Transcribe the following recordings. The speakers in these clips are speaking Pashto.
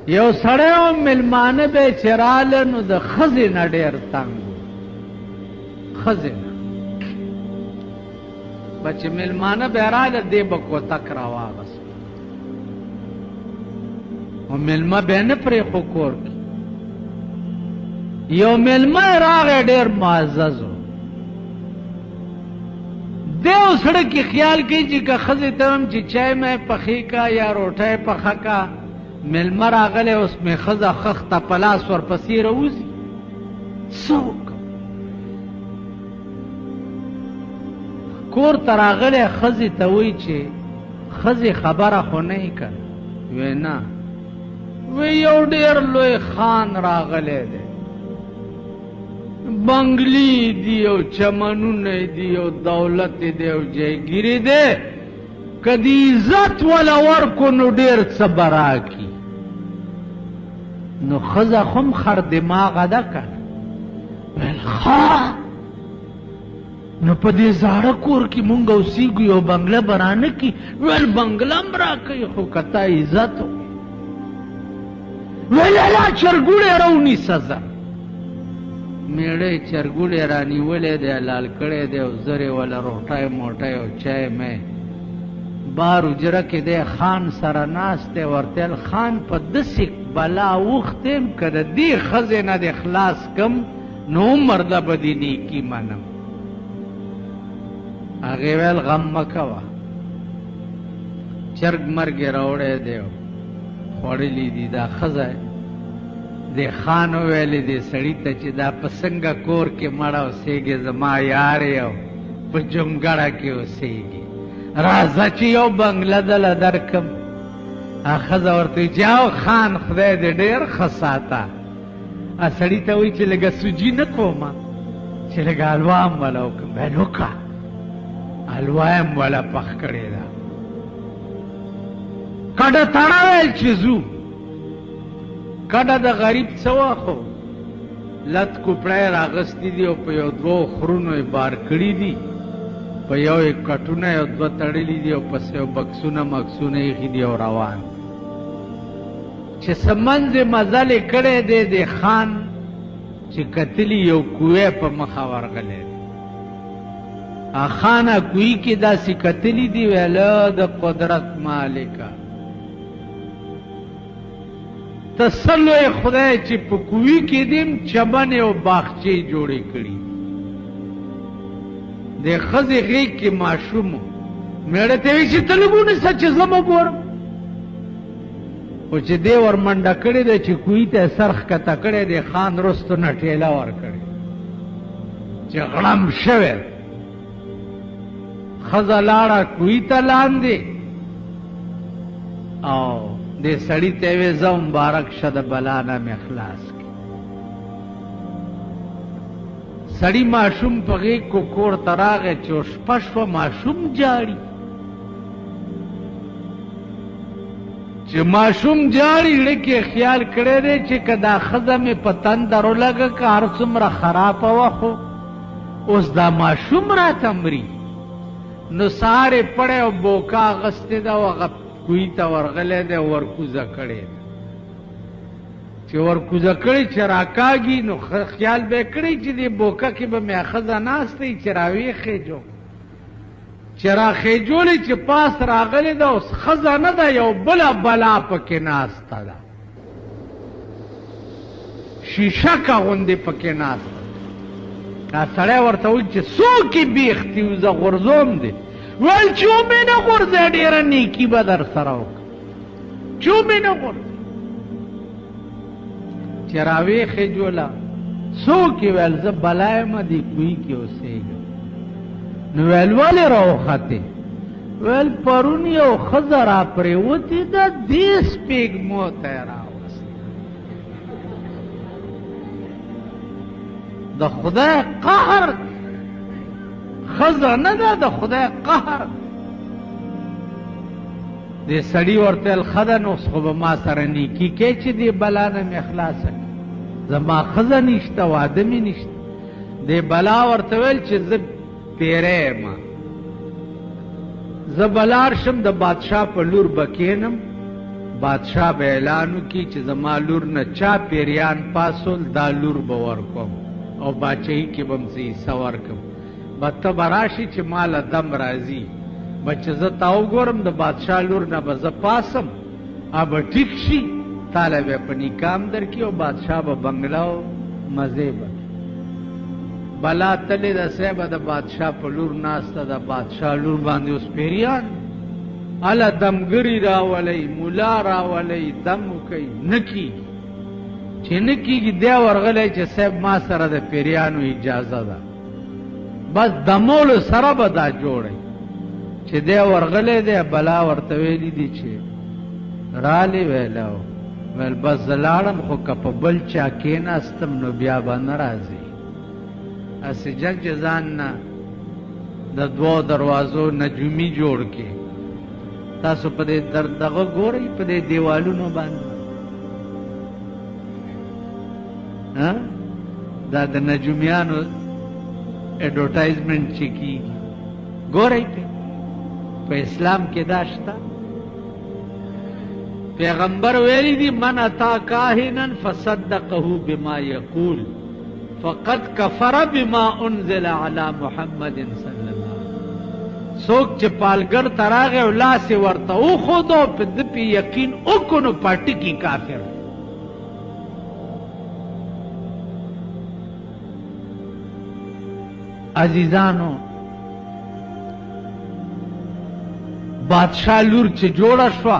یو سړی و مېلمانه به چې راله نو د ښځې نه ډېر تنګ و ښځې نه به چې مېلمانه به راله دی به کوتک راواغست او مېلمه به یې نه پرېښو کور کې یو مېلمه راغی ډېر معزز و دی اوس سړی کې خیال کوي چې که ښځې ته هم چې چای مې پخې کا یا روټۍ پخه کا مېلمه راغلی اوس مې ښځه خښته په لاس ورپسې راوځي څه وکړم کور ته راغلی ښځې ته وایي چې ښځې خبره خو نه یې که وی نه وی یو ډېر لوی خان راغلی دی بنگلی دی او چمنونه دی او دولت دی او جایگیری دی که دی عزت ولا ورکو نو ډېر څه به راکي نو ښځه خو هم خر دماغه ده که نه ویل ښه نو په دې زاړه کور کې مونږ اوسېږو یو بنګله به رانه کي ویل بنګله هم راکوي خو که تا عزت ویل الله چرګوړی راونیسه زه میړه یې چرګوړی رانیولی دی لال کړی دی او زر یې وله روټۍ موټۍ او چای مې بار اجره کې دی خان سره ناست دی ورته ویل خان په داسې بلا اوښتی یم که د دې ښځې نه دې خلاص کم نو عمر ده به دې نیکي منم هغې ویل غم مه کوه چرګ مرګ یې راوړی دی خوړلي دي دا ښځه دې خان وویلې دې سړي ته چې دا په څنګه کور کې مړه اوسېږي زما یار یې او په جونګړه کې اوسېږي راځه چې یو بنګله دله درکم ښځه ورته وایي چې او خان خدای دې ډېر ښه ساته سړي ته وایي چې لږه سوجي نه کومه چې لږه حلوا هم وله وکړم ویل وکړه حلوا یې هم وله پخ کړې ده کډه تړه ویل چې ځو کډه د غریب څه واخو لت کوپړی راغستی دي او په یو دوو خرونو یې بار کړي دي په یو یې کټونه یو دوه تړلي دي او پس یو بکسونه مکسونه ایښي دي او روان چې څه منځ یې مزل یې کړی دی د خان چې کتلي یو کوی په مخه ورغلی دی خانه کوی کې داسې کتلي دي ویله د قدرت مالکه تسلوی خدای چې په کوی کې دیم چمن او باغچې جوړې کړي د ښځې غېږ کې ماشوم میړه ته وایي چې ته لږ ونیسه چې زه به ګورم خو چې دی ور منډه کړې ده چې کوی ته یې سر ښکته کړی دی خان رستو نه ټېله ورکړې چې غړم شوی ښځه لاړه کوی ته لاندې او دې سړي ته یې وې زه مبارک شه د بلا نه مې خلاص کړي سړي ماشوم په غېږ کو کور ته راغی چې شپه شوه ماشوم جاړي چې ماشوم جاړي زړه کې خیال کړی دی چې که دا ښځه مې په تندر ولګه که هر څومره خرابه وه خو اوس دا ماشوم راته مري نو سهار یې پړی او بوکا اغستې ده او هغه کوی ته ورغلی دی ورکوزه کړې ده چې ورکوزه کړې چې راکاږي نو خیال به یې کړی چې دې بوکه کې به مې ښځه ناسته وي چې راویښېجو چې راخېجولې چې پاس راغلی ده اوس ښځه نه ده یو بله بلا پکې ناسته ده شیشکه غوندې پکې ناسته دا سړی ورته وایي چې څوک یې بیخ دي زه غورځوم دی ویل چې ومې نه غورځې ډېره نیکي به در سره وکړه چې ومې نه غورځې چې راویښېجوله څوک یې ویل زه بلا یمه دې کوی کې اوسېږم نو ویل ولې راوختې ویل پرون یو ښځه را پرېوتې ده دې سپېږمو ته یې راوستې د خدای قهر ښځه نه ده د خدای قهر دې سړي ورته ویل ښه ده نو اوس خو به ما سره نیکي کوې چې دې بلا نه مې خلاصه کړي زما ښځه نشته واده مې نشته دې بلا ورته ویل چې زه پیری یم زه به لاړ شم د بادشاه په لور به کښېنم بادشاہ به اعلان وکړي چې زما لور نه چا پیریان پاسول دا لور به ورکوم او باچهي کې به م زه حصه ورکړم به ته به راشي چې ماله دم راځي به چې زه تا وګورم د بادشاه لور نه به زه پاسم به ټیک شي تاله به په نکام درکړي او بادشاه به بنګله او مزې به بلا تلې د صاحبه د بادشاه په لور ناسته د بادشاه لور باندې اوس پیریان اله دمګري راولئ ملا راولئ دم وکئ نه کېږي چې نه کېږي دی ورغلی چې صاحب ما سره د پیریانو اجازه ده بس دمولو سره به دا جوړئ چې دی ورغلی دی بلا ورته ویلي دي چې رالی ویله ویل بس زه لاړم خو که په بل چا کېناستم نو بیا به نه راځي هسې جګ چې ځان نه د دوو دروازو نجومي جوړ کې تاسو په دې دغه ګورئ په دې دیوالونو باندې دا د نجومیانو ایڈورټایزمنټ چې کېږي ګورئ په اسلام کې دا شته پیغمبر ویلی دی من اتا کاهنا فصدقه بما یقول فقد کفر بما انزل علی محمد صلی الله څوک چې پالګر تراغه او لاس ورته او خودو په دې په یقین او کو پټی کی کافر عزیزانو بادشاہ لور چې جوړه شو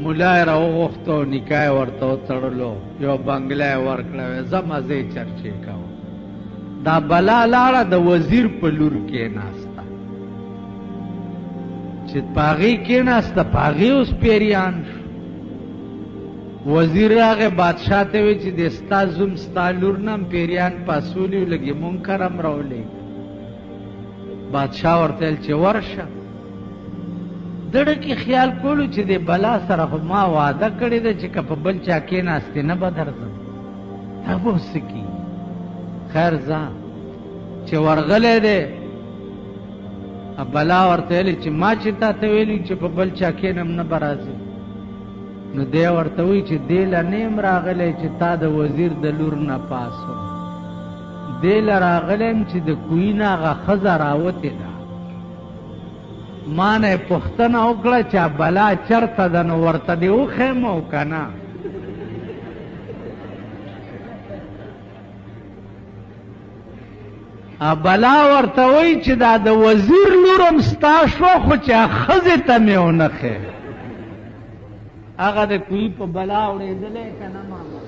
مولا راوغوښتو نکاح ورته وتړلو یو بنګله ورکړه زه مزې چرچې کوم دا بلا لاړه د وزیر په لور کېناسته چې په هغې کېناسته په هغې اوس پیریان شو وزیر راغی بادشاه ته وی چې د ستا زوم ستا لور نه هم پیریان پاسولي و لږې منکر هم راولېږه بادشاه ورته ویل چې ورشه دړه کې خیال کولو چې د بلا سره خو ما وعده کړې ده چې که په بل چا کېناستې نه به درځم دا به اوس څه کېږي خیر ځه چې ورغلی دی بلا ورته ویلې چې ما چې تا ته ویلي چې په بل چا کېنم نه به راځې نو دی ورته وایي چې دې له نه یم راغلی چې تا د وزیر د لور نه پاسو دې له راغلی یم چې د کوهي نه هغه ښځه راوتې ده ما نه یې پوښتنه وکړه چې بلا چېرته ده نو ورته دې وښیم او که نه بلا ورته وایي چې دا د وزیر لور هم ستا شوه خو چې ښځې ته مې ونه ښې هغه د کوهي په بلا اورېدلی که نه ماما